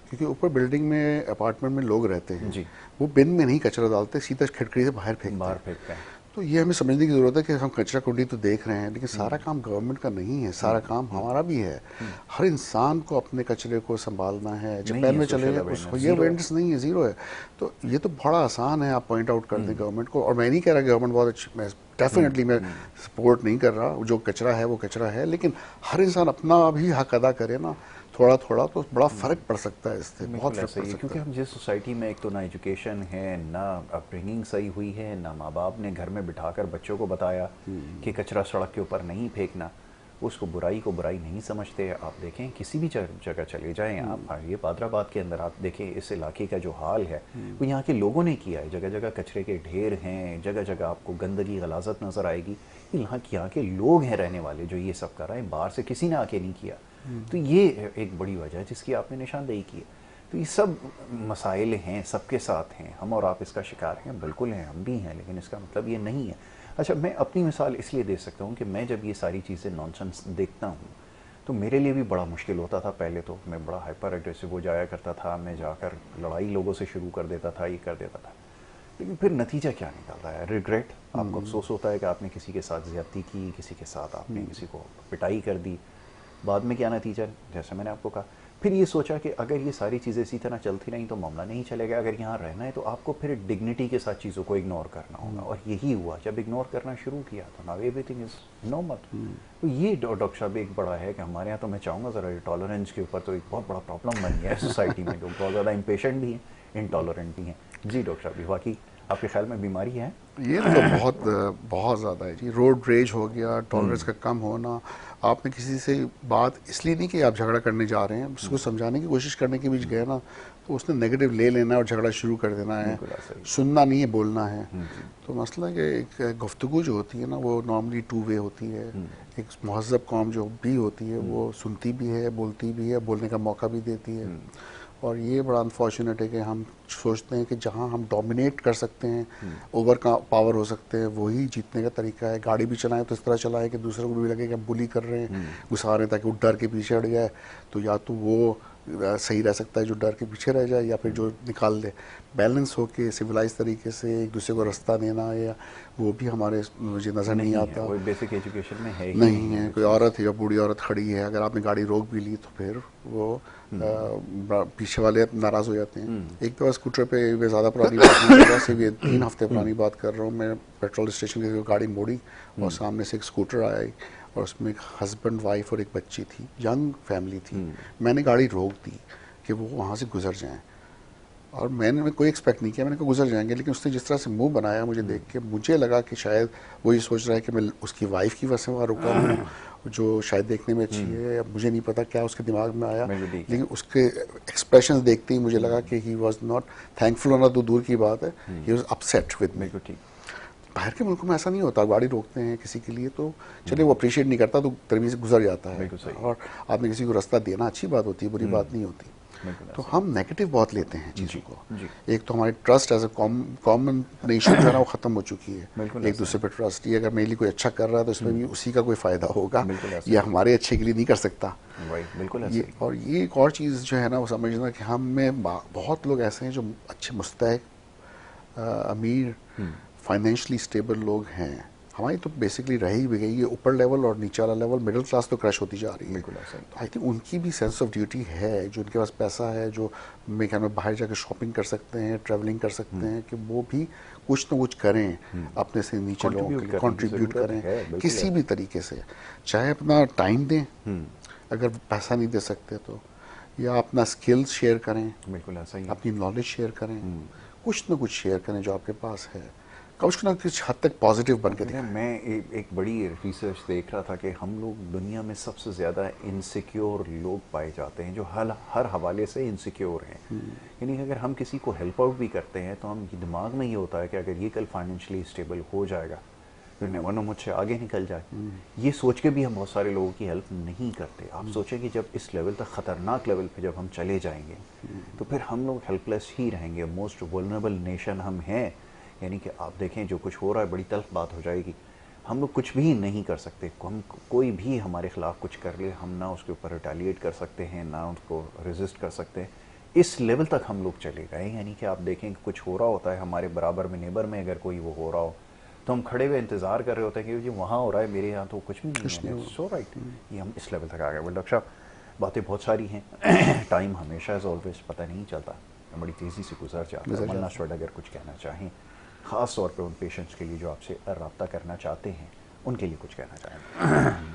क्योंकि ऊपर बिल्डिंग में अपार्टमेंट में लोग रहते हैं, जी। वो बिन में नहीं कचरा डालते, सीधा खिड़की से बाहर फेंकते हैं। तो ये हमें समझने की ज़रूरत है कि हम कचरा कुंडी तो देख रहे हैं लेकिन सारा काम गवर्नमेंट का नहीं है, सारा काम हमारा भी है। हर इंसान को अपने कचरे को संभालना है। जापान में चले उसको ये अवेयरनेस नहीं है, ज़ीरो है। तो ये तो बड़ा आसान है, आप पॉइंट आउट कर दें गवर्नमेंट को। और मैं नहीं कह रहा गवर्नमेंट बहुत अच्छी, मैं डेफिनेटली मैं सपोर्ट नहीं कर रहा, जो कचरा है वो कचरा है, लेकिन हर इंसान अपना भी हक अदा करे ना, थोड़ा थोड़ा, तो बड़ा फर्क पड़ सकता है इससे, बहुत फर्क पड़ सकता है। क्योंकि हम जिस सोसाइटी में, एक तो ना एजुकेशन है, ना अपब्रिंगिंग सही हुई है, ना माँ बाप ने घर में बिठाकर बच्चों को बताया कि कचरा सड़क के ऊपर नहीं फेंकना, उसको बुराई को बुराई नहीं समझते। आप देखें किसी भी जगह चले जाएं आप, ये पादराबाद के अंदर आप देखें इस इलाके का जो हाल है वो यहाँ के लोगों ने किया है। जगह जगह कचरे के ढेर हैं, जगह जगह आपको गंदगी गलाजत नज़र आएगी। यहाँ के लोग हैं रहने वाले जो ये सब कर रहे हैं, बाहर से किसी ने आके नहीं किया। तो ये एक बड़ी वजह है जिसकी आपने निशानदेही की है। तो ये सब मसाइल हैं, सबके साथ हैं, हम और आप इसका शिकार हैं, बिल्कुल हैं, हम भी हैं, लेकिन इसका मतलब ये नहीं है। अच्छा, मैं अपनी मिसाल इसलिए दे सकता हूँ कि मैं जब ये सारी चीज़ें नॉनसेंस देखता हूँ तो मेरे लिए भी बड़ा मुश्किल होता था। पहले तो मैं बड़ा हाइपर एग्रेसिव हो जाया करता था, मैं जाकर लड़ाई लोगों से शुरू कर देता था, ये कर देता था। लेकिन फिर नतीजा क्या निकलता है? रिग्रेट, आपको अफसोस होता है कि आपने किसी के साथ ज़्यादती की, किसी के साथ आपने किसी को पिटाई कर दी। बाद में क्या नतीजा, जैसे मैंने आपको कहा, फिर ये सोचा कि अगर ये सारी चीज़ें इसी तरह चलती रहीं तो मामला नहीं चलेगा। अगर यहाँ रहना है तो आपको फिर डिग्निटी के साथ चीज़ों को इग्नोर करना होगा। और यही हुआ, जब इग्नोर करना शुरू किया तो नाउ एवरीथिंग इज़ नॉर्मल। तो ये डॉक्टर साहब एक बड़ा है कि हमारे यहाँ, तो मैं चाहूँगा ज़रा टॉलरेंस के ऊपर तो एक बहुत बड़ा प्रॉब्लम बन गया है सोसाइटी में। लोग बहुत ज़्यादा इम्पेशेंट भी हैं, इंटॉलरेंट भी हैं। जी डॉक्टर साहब, वाकई आपके ख्याल में बीमारी है? ये तो बहुत ज़्यादा है जी। रोड रेज हो गया, टॉलरेंस का कम होना। आपने किसी से बात इसलिए नहीं कि आप झगड़ा करने जा रहे हैं, उसको समझाने की कोशिश करने के बीच गए ना, तो उसने नेगेटिव ले लेना है और झगड़ा शुरू कर देना है। सुनना नहीं है, बोलना है। तो मसला है कि एक गुफ्तगू जो होती है ना, वो नॉर्मली 2 वे होती है। एक महज़ब कौम जो भी होती है वो सुनती भी है, बोलती भी है, बोलने का मौका भी देती है। और ये बड़ा अनफॉर्चुनेट है कि हम सोचते हैं कि जहां हम डोमिनेट कर सकते हैं, ओवर का पावर हो सकते हैं, वही जीतने का तरीका है। गाड़ी भी चलाएं तो इस तरह चलाएं कि दूसरों को भी लगे कि हम बुली कर रहे हैं, गुस्सा रहे हैं, ताकि वो डर के पीछे हट जाए। तो या तो वो सही रह सकता है जो डर के पीछे रह जाए, या फिर जो निकाल दे। बैलेंस होके सिविलाइज तरीके से एक दूसरे को रास्ता देना, या वो भी हमारे मुझे नज़र नहीं आता। कोई बेसिक एजुकेशन में है ही नहीं है। कोई औरत या बूढ़ी औरत खड़ी है, अगर आपने गाड़ी रोक भी ली तो फिर वो पीछे वाले नाराज़ हो जाते हैं। एक तो स्कूटर पे, मैं ज़्यादा पुरानी बात नहीं कर रहा, सिर्फ ये 3 हफ्ते पुरानी बात कर रहा हूँ। मैं पेट्रोल स्टेशन की गाड़ी मोड़ी और सामने से एक स्कूटर आया और उसमें एक हस्बैंड, वाइफ और एक बच्ची थी, यंग फैमिली थी। मैंने गाड़ी रोक दी कि वो वहाँ से गुजर जाएं, और मैंने कोई एक्सपेक्ट नहीं किया, मैंने कहा गुजर जाएंगे। लेकिन उसने जिस तरह से मुंह बनाया मुझे देख के, मुझे लगा कि शायद वो ये सोच रहा है कि मैं उसकी वाइफ की वजह से वहाँ रुका हूँ, जो शायद देखने में अच्छी है। मुझे नहीं पता क्या उसके दिमाग में आया, लेकिन उसके एक्सप्रेशंस देखते ही मुझे लगा कि ही वॉज नॉट थैंकफुल होना तो दूर की बात है, he was upset with me. बाहर के मुल्कों में ऐसा नहीं होता, गाड़ी रोकते हैं किसी के लिए तो चलिए वो अप्रिशिएट नहीं करता तो तरीके से गुजर जाता है, और आपने किसी को रास्ता देना अच्छी बात होती है, बुरी बात नहीं होती। तो हम नेगेटिव बहुत लेते हैं चीज़ों को। एक तो हमारी trust as a common nation जो है ना वो ख़त्म हो चुकी है, एक दूसरे पर ट्रस्ट। ये अगर मेरे लिए कोई अच्छा कर रहा है तो इसमें भी उसी का कोई फ़ायदा होगा, ये हमारे अच्छे के लिए नहीं कर सकता। ये और ये एक और चीज़ जो है ना वो समझना कि हम में बहुत लोग ऐसे हैं जो अच्छे मुस्तैक, अमीर, फाइनेंशियली स्टेबल लोग हैं, हमारी तो बेसिकली रही भी गई, ये ऊपर लेवल और नीचे वाला लेवल, मिडिल क्लास तो क्रश होती जा रही है। बिल्कुल ऐसा ही। आई थिंक उनकी भी सेंस ऑफ ड्यूटी है, जो उनके पास पैसा है, जो मेरे ख्याल में बाहर जाकर शॉपिंग कर सकते हैं, ट्रैवलिंग कर सकते हैं, कि वो भी कुछ ना कुछ करें अपने से नीचे लोगों के लिए, कॉन्ट्रीब्यूट करें किसी भी तरीके से, चाहे अपना टाइम दें अगर पैसा नहीं दे सकते तो, या अपना स्किल्स शेयर करें, बिल्कुल ऐसा ही, अपनी नॉलेज शेयर करें, कुछ ना कुछ शेयर करें जो आपके पास है, कुछ ना कुछ हद तक पॉजिटिव बन के दिखाएं। मैं एक बड़ी रिसर्च देख रहा था कि हम लोग दुनिया में सबसे ज़्यादा इनसिक्योर लोग पाए जाते हैं, जो हर हवाले से इनसिक्योर हैं। यानी अगर हम किसी को हेल्प आउट भी करते हैं तो हम दिमाग में ये होता है कि अगर ये कल फाइनेंशियली स्टेबल हो जाएगा फिर नेवर नो मुझसे आगे निकल जाए, ये सोच के भी हम बहुत सारे लोगों की हेल्प नहीं करते। आप सोचें कि जब इस लेवल तक ख़तरनाक लेवल पे जब हम चले जाएंगे तो फिर हम लोग हेल्पलेस ही रहेंगे। मोस्ट वल्नरेबल नेशन हम हैं, यानी कि आप देखें जो कुछ हो रहा है बड़ी तल्ख बात हो जाएगी, हम लोग कुछ भी नहीं कर सकते। हम कोई भी हमारे ख़िलाफ़ कुछ कर ले, हम ना उसके ऊपर रिटेलिएट कर सकते हैं, ना उसको रेजिस्ट कर सकते हैं। इस लेवल तक हम लोग चले गए। यानी कि आप देखें कि कुछ हो रहा होता है हमारे बराबर में, नेबर में अगर कोई वो हो रहा हो तो हम खड़े हुए इंतज़ार कर रहे होते हैं कि जो वहाँ हो रहा है मेरे यहाँ तो कुछ भी नहीं है। सो राइट, ये हम इस लेवल तक आ गए। वेल डॉक्टर साहब, बातें बहुत सारी हैं, टाइम हमेशा एज ऑलवेज पता नहीं चलता, बड़ी तेज़ी से गुजर जाता है। मन्ना शॉर्ट अगर कुछ कहना चाहें ख़ास तौर पे उन पेशेंट्स के लिए जो आपसे रब्ता करना चाहते हैं, उनके लिए कुछ कहना चाहें?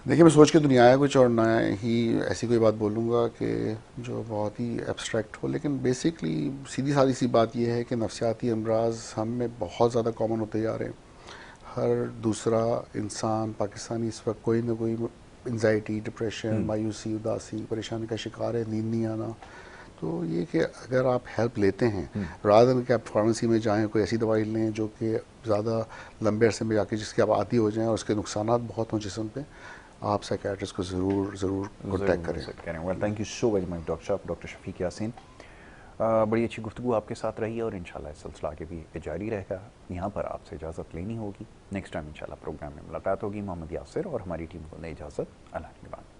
देखिए, मैं सोच के दुनिया आया कुछ और ना ही ऐसी कोई बात बोलूँगा कि जो बहुत ही एब्स्ट्रैक्ट हो, लेकिन बेसिकली सीधी सादी सी बात यह है कि नफसियाती अमराज हम में बहुत ज़्यादा कॉमन होते जा रहे हैं। हर दूसरा इंसान पाकिस्तानी इस वक्त कोई ना कोई एंजाइटी, डिप्रेशन, मायूसी, उदासी, परेशानी का शिकार है, नींद नहीं आना। तो ये कि अगर आप हेल्प लेते हैं, रादर कि आप फार्मेसी में जाएं कोई ऐसी दवाई लें जो कि ज़्यादा लंबे अरसे में जाके जिसके आप आदी हो जाएं और उसके नुकसानात बहुत हों जिस्म पे, आप साइकियाट्रिस्ट को ज़रूर कॉन्टैक्ट करें। Well, thank you so very much doctor साहब, डॉक्टर शफीक यासीन। बड़ी अच्छी गुफ्तगू आपके साथ रही और इंशाल्लाह इस सिलसिला आगे भी जारी रहेगा। यहाँ पर आपसे इजाज़त लेनी होगी, नेक्स्ट टाइम इंशाल्लाह प्रोग्राम में मुलाकात होगी। मोहम्मद यासिर और हमारी टीम को नई इजाज़त, अल्लाह के बाद।